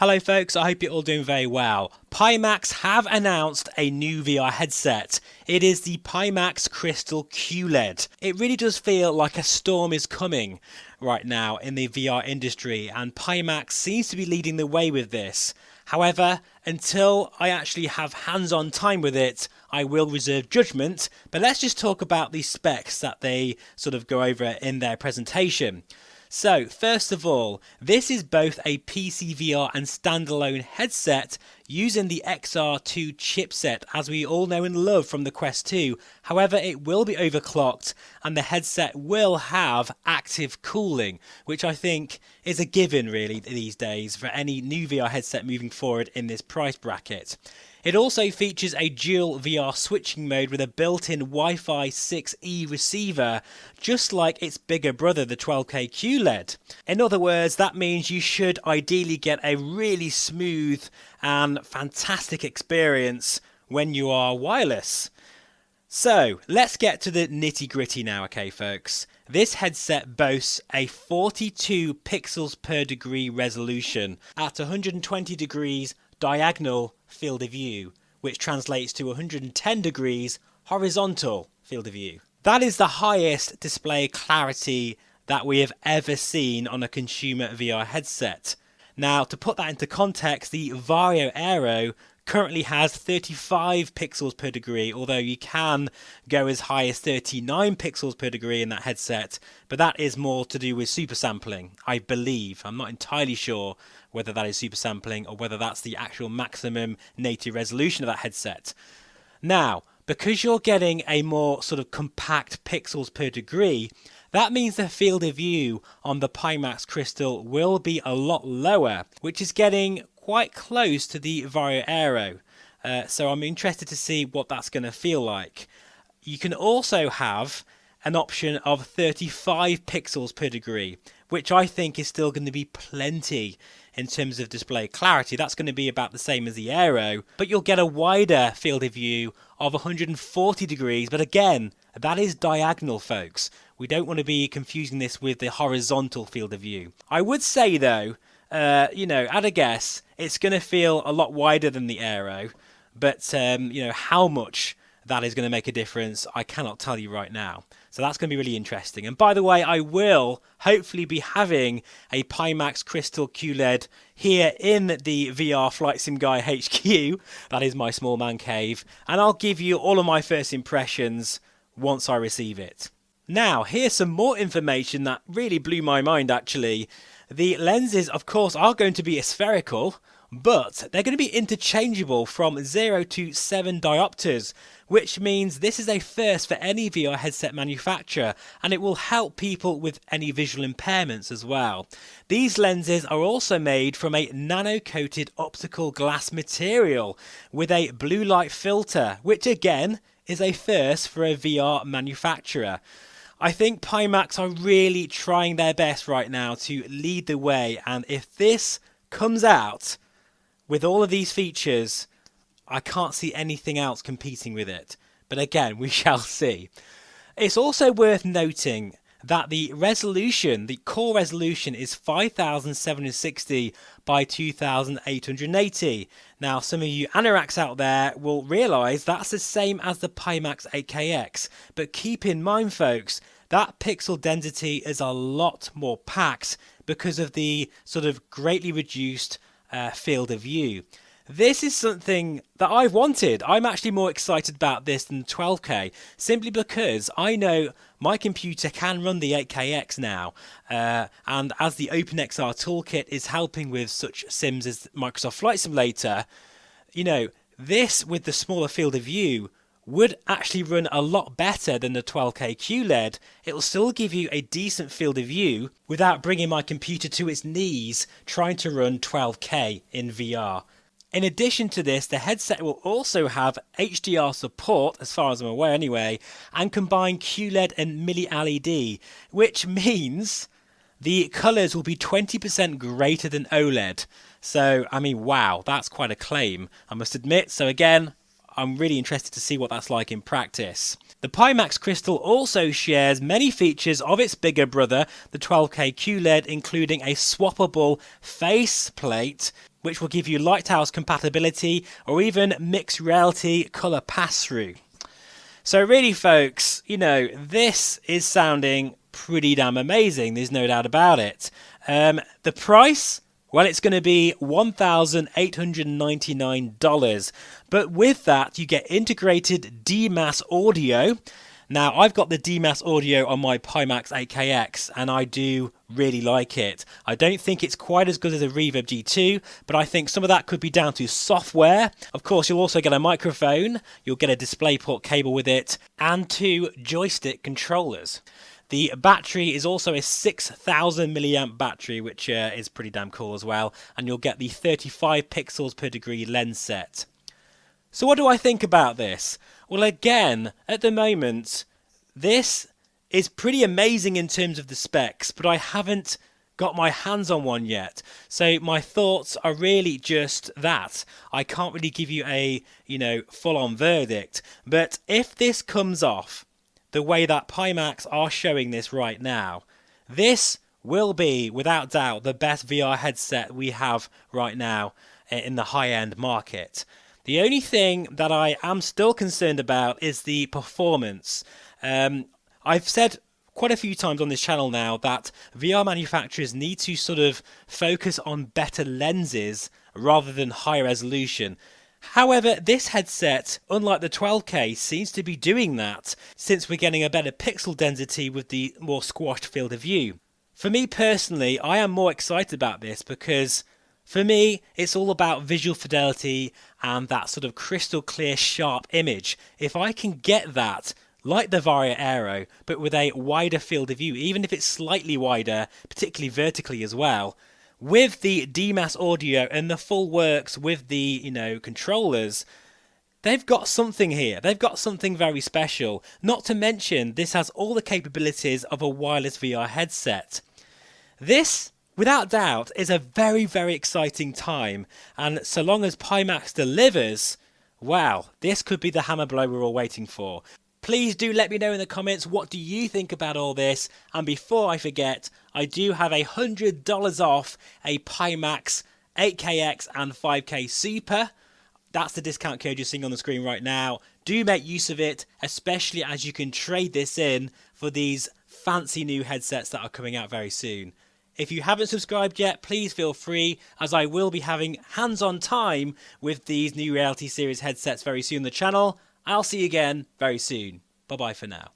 Hello folks, I hope you're all doing very well. Pimax have announced a new VR headset. It is the Pimax Crystal QLED. It really does feel like a storm is coming right now in the VR industry, and Pimax seems to be leading the way with this. However, until I actually have hands-on time with it, I will reserve judgment, but let's just talk about the specs that they sort of go over in their presentation. So, first of all, this is both a PC VR and standalone headset using the XR2 chipset, as we all know and love from the Quest 2. However, it will be overclocked and the headset will have active cooling, which I think is a given really these days for any new VR headset moving forward in this price bracket. It also features a dual VR switching mode with a built-in Wi-Fi 6E receiver, just like its bigger brother, the 12K QLED. In other words, that means you should ideally get a really smooth and fantastic experience when you are wireless. So, let's get to the nitty-gritty now, okay folks? This headset boasts a 42 pixels per degree resolution at 120 degrees diagonal field of view, which translates to 110 degrees horizontal field of view. That is the highest display clarity that we have ever seen on a consumer VR headset. Now, to put that into context, the VARJO AERO currently has 35 pixels per degree, although you can go as high as 39 pixels per degree in that headset, but that is more to do with super sampling, I believe. I'm not entirely sure whether that is super sampling or whether that's the actual maximum native resolution of that headset. Now, because you're getting a more sort of compact pixels per degree, that means the field of view on the Pimax Crystal will be a lot lower, which is getting quite close to the VARJO AERO. So I'm interested to see what that's going to feel like. You can also have an option of 35 pixels per degree, which I think is still going to be plenty in terms of display clarity. That's going to be about the same as the AERO, but you'll get a wider field of view of 140 degrees. But again, that is diagonal, folks. We don't want to be confusing this with the horizontal field of view. I would say though, at a guess, it's going to feel a lot wider than the AERO, but how much that is going to make a difference, I cannot tell you right now. So that's going to be really interesting. And by the way, I will hopefully be having a Pimax Crystal QLED here in the VR Flight Sim Guy HQ. That is my small man cave. And I'll give you all of my first impressions once I receive it. Now, here's some more information that really blew my mind actually. The lenses, of course, are going to be spherical, but they're going to be interchangeable from 0 to 7 diopters, which means this is a first for any VR headset manufacturer, and it will help people with any visual impairments as well. These lenses are also made from a nano-coated optical glass material with a blue light filter, which again is a first for a VR manufacturer. I think Pimax are really trying their best right now to lead the way, and if this comes out with all of these features, I can't see anything else competing with it. But again, we shall see. It's also worth noting that the resolution, the core resolution, is 5760 by 2880. Now, some of you anoraks out there will realise that's the same as the Pimax 8KX. But keep in mind, folks, that pixel density is a lot more packed because of the sort of greatly reduced field of view. This is something that I've wanted. I'm actually more excited about this than 12K, simply because I know my computer can run the 8KX now, and as the OpenXR toolkit is helping with such sims as Microsoft Flight Simulator, this with the smaller field of view would actually run a lot better than the 12K QLED. It will still give you a decent field of view without bringing my computer to its knees trying to run 12K in VR. In addition to this, the headset will also have HDR support, as far as I'm aware anyway, and combine QLED and Mini LED, which means the colours will be 20% greater than OLED. So, I mean, wow, that's quite a claim, I must admit. So again, I'm really interested to see what that's like in practice. The Pimax Crystal also shares many features of its bigger brother, the 12K QLED, including a swappable face plate, which will give you Lighthouse compatibility or even mixed reality colour pass-through. So really folks, you know, this is sounding pretty damn amazing, there's no doubt about it. The price? Well, it's going to be $1,899, but with that you get integrated DMAS audio. Now, I've got the DMAS audio on my Pimax 8KX and I do really like it. I don't think it's quite as good as a Reverb G2, but I think some of that could be down to software. Of course, you'll also get a microphone, you'll get a DisplayPort cable with it, and 2 joystick controllers. The battery is also a 6,000 milliamp battery, which is pretty damn cool as well, and you'll get the 35 pixels per degree lens set. So what do I think about this? Well, again, at the moment, this is pretty amazing in terms of the specs, but I haven't got my hands on one yet. So my thoughts are really just that. I can't really give you a, full-on verdict. But if this comes off the way that Pimax are showing this right now, this will be, without doubt, the best VR headset we have right now in the high-end market. The only thing that I am still concerned about is the performance. I've said quite a few times on this channel now that VR manufacturers need to sort of focus on better lenses rather than high resolution. However, this headset, unlike the 12K, seems to be doing that since we're getting a better pixel density with the more squashed field of view. For me personally, I am more excited about this because for me, it's all about visual fidelity and that sort of crystal clear, sharp image. If I can get that, like the VARJO AERO, but with a wider field of view, even if it's slightly wider, particularly vertically as well, with the DMAS audio and the full works with the, controllers, they've got something here. They've got something very special. Not to mention, this has all the capabilities of a wireless VR headset. This, without doubt, is a very, very exciting time, and so long as Pimax delivers, wow, this could be the hammer blow we're all waiting for. Please do let me know in the comments, what do you think about all this? And before I forget, I do have $100 off a Pimax 8KX and 5K Super. That's the discount code you're seeing on the screen right now. Do make use of it, especially as you can trade this in for these fancy new headsets that are coming out very soon. If you haven't subscribed yet, please feel free, as I will be having hands-on time with these new Reality Series headsets very soon on the channel. I'll see you again very soon. Bye-bye for now.